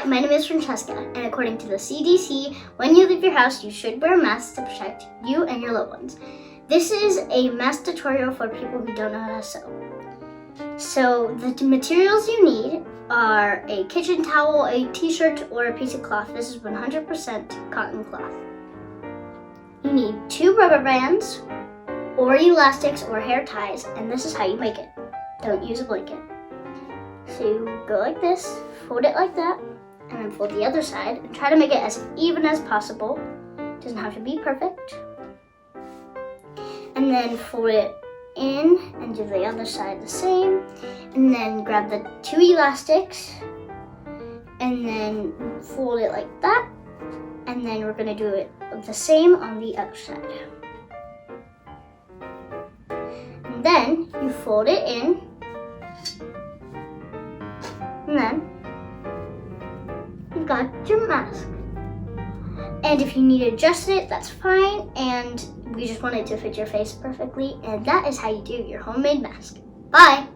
Hi, my name is Francesca, and according to the CDC, when you leave your house, you should wear masks to protect you and your loved ones. This is a mask tutorial for people who don't know how to sew. So the materials you need are a kitchen towel, a t-shirt, or a piece of cloth. This is 100% cotton cloth. You need 2 rubber bands, or elastics, or hair ties, and this is how you make it. Don't use a blanket. So you go like this, fold it like that, and then fold the other side, and try to make it as even as possible. It doesn't have to be perfect. And then fold it in and do the other side the same. And then grab the 2 elastics, and then fold it like that. And then we're gonna do it the same on the other side. And then you fold it in, and then you've got your mask. And if you need to adjust it, that's fine. And we just want it to fit your face perfectly. And that is how you do your homemade mask. Bye!